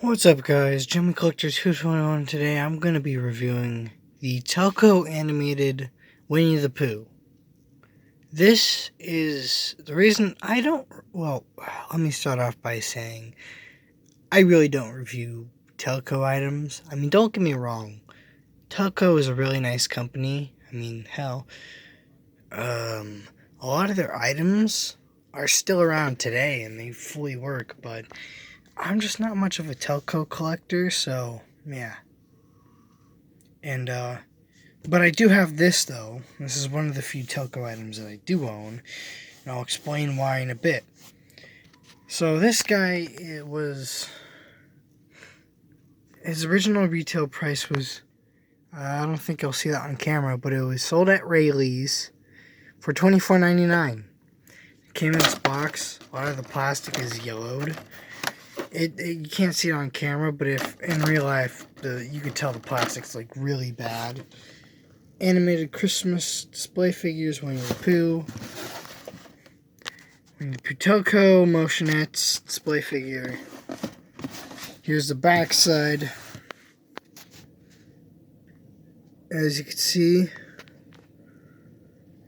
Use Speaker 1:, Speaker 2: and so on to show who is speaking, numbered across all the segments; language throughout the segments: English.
Speaker 1: What's up guys, Jimmy Collector 221. Today I'm going to be reviewing the Telco animated Winnie the Pooh. This is the reason let me start off by saying I really don't review Telco items. I mean, don't get me wrong, Telco is a really nice company. I mean, hell, a lot of their items are still around today and they fully work, but I'm just not much of a Telco collector, so yeah. And but I do have this though. This is one of the few Telco items that I do own, and I'll explain why in a bit. So this guy, his original retail price was, I don't think you'll see that on camera, but it was sold at Rayleigh's for $24.99. It came in this box. A lot of the plastic is yellowed. You can't see it on camera, but if in real life, you could tell the plastic's like really bad. Animated Christmas display figures, Winnie the Pooh. Winnie the Pooh Telco, motionettes, display figure. Here's the back side. As you can see,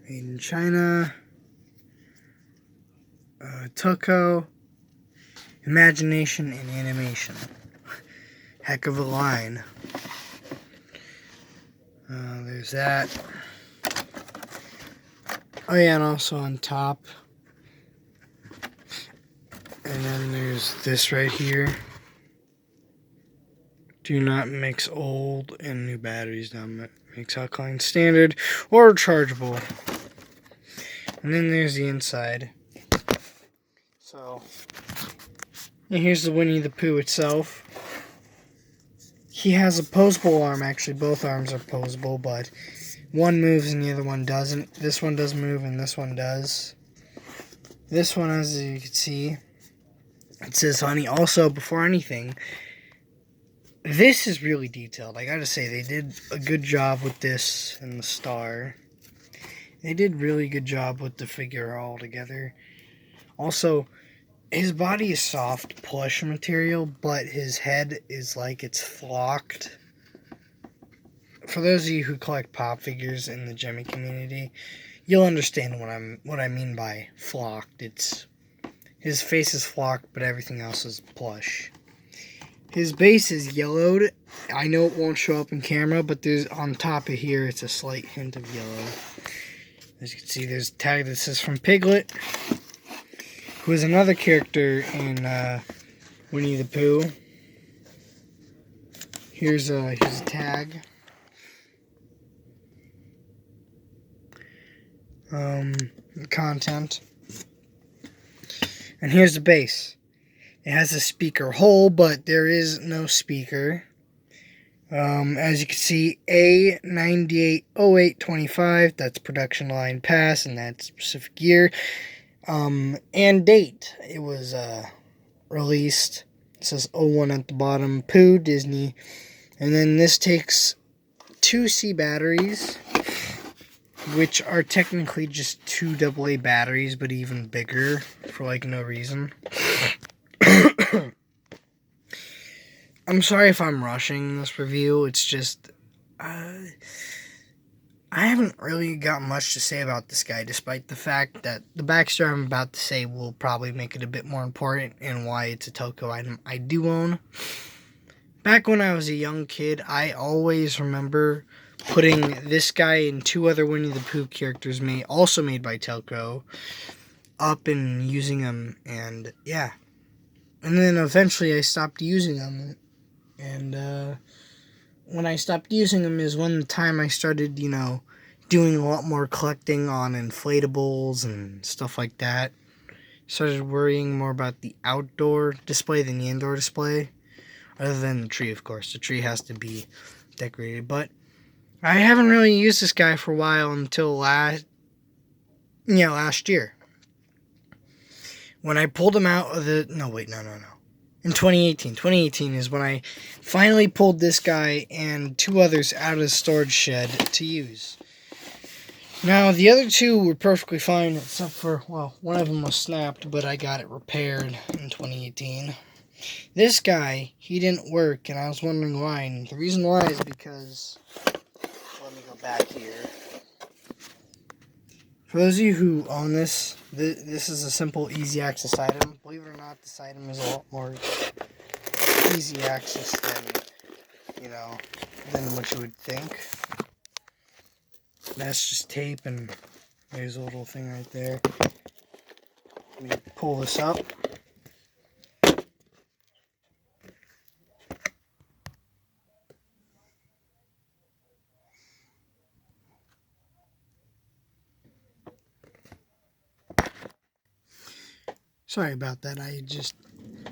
Speaker 1: made in China. Telco, imagination and animation. Heck of a line. There's that. Oh yeah, and also on top. And then there's this right here. Do not mix old and new batteries. Now mix alkaline standard or rechargeable. And then there's the inside. So, and here's the Winnie the Pooh itself. He has a posable arm, actually both arms are posable, but one moves and the other one doesn't. This one does move and this one does. This one, as you can see, it says honey. Also, before anything, this is really detailed. I gotta say, they did a good job with this and the star. They did really good job with the figure all together. Also, his body is soft plush material, but his head is like it's flocked. For those of you who collect pop figures in the Jimmy community, you'll understand what I mean by flocked. His face is flocked, but everything else is plush. His base is yellowed. I know it won't show up in camera, but there's on top of here, it's a slight hint of yellow. As you can see, there's a tag that says from Piglet, who is another character in Winnie the Pooh. Here's a tag. Content. And here's the base. It has a speaker hole, but there is no speaker. As you can see, A980825, that's production line pass, and that's specific year. And date. It was released. It says 01 at the bottom. Pooh, Disney. And then this takes 2C batteries, which are technically just 2 AA batteries, but even bigger for like no reason. I'm sorry if I'm rushing this review. It's just I haven't really got much to say about this guy, despite the fact that the backstory I'm about to say will probably make it a bit more important and why it's a Telco item I do own. Back when I was a young kid, I always remember putting this guy and 2 other Winnie the Pooh characters also made by Telco up and using them, and yeah. And then eventually I stopped using them, and when I stopped using them is when the time I started, doing a lot more collecting on inflatables and stuff like that. Started worrying more about the outdoor display than the indoor display. Other than the tree, of course. The tree has to be decorated. But I haven't really used this guy for a while until last year. When I pulled him out of the... No. In 2018. 2018 is when I finally pulled this guy and 2 others out of the storage shed to use. Now, the other 2 were perfectly fine, except for, one of them was snapped, but I got it repaired in 2018. This guy, he didn't work, and I was wondering why. And the reason why is because, let me go back here. For those of you who own this, this is a simple, easy access item. Believe it or not, this item is a lot more easy access than what you would think. That's just tape, and there's a little thing right there. Let me pull this up. Sorry about that.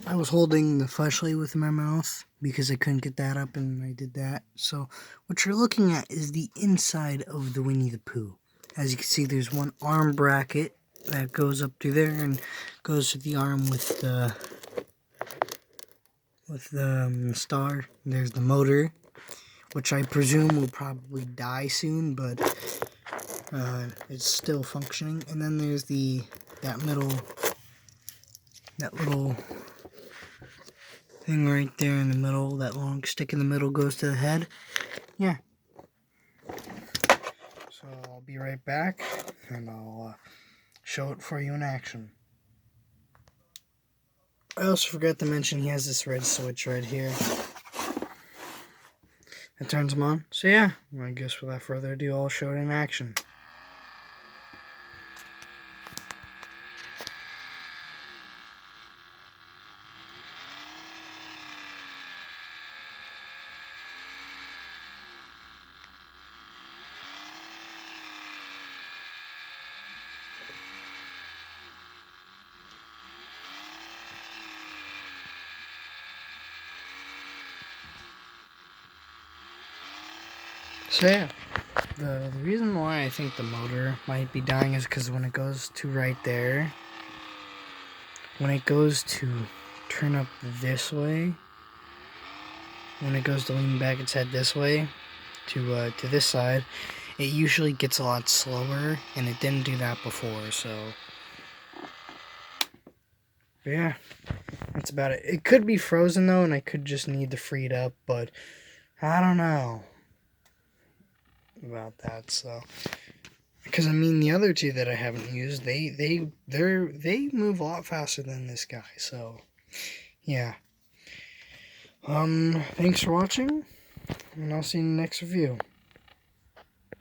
Speaker 1: I was holding the flashlight with my mouth because I couldn't get that up, and I did that. So what you're looking at is the inside of the Winnie the Pooh. As you can see, there's one arm bracket that goes up through there and goes to the arm with the star. There's the motor, which I presume will probably die soon, but it's still functioning. And then there's that little thing right there in the middle. That long stick in the middle goes to the head. Yeah. So I'll be right back, and I'll show it for you in action. I also forgot to mention he has this red switch right here that turns him on. So yeah, I guess without further ado, I'll show it in action. So yeah, the reason why I think the motor might be dying is because when it goes to right there, when it goes to turn up this way, when it goes to lean back its head this way to this side, it usually gets a lot slower, and it didn't do that before. So but yeah, that's about it. It could be frozen though, and I could just need to free it up, but I don't know about that. So because I mean, the other two that I haven't used, they move a lot faster than this guy. So yeah. Thanks for watching, and I'll see you in the next review.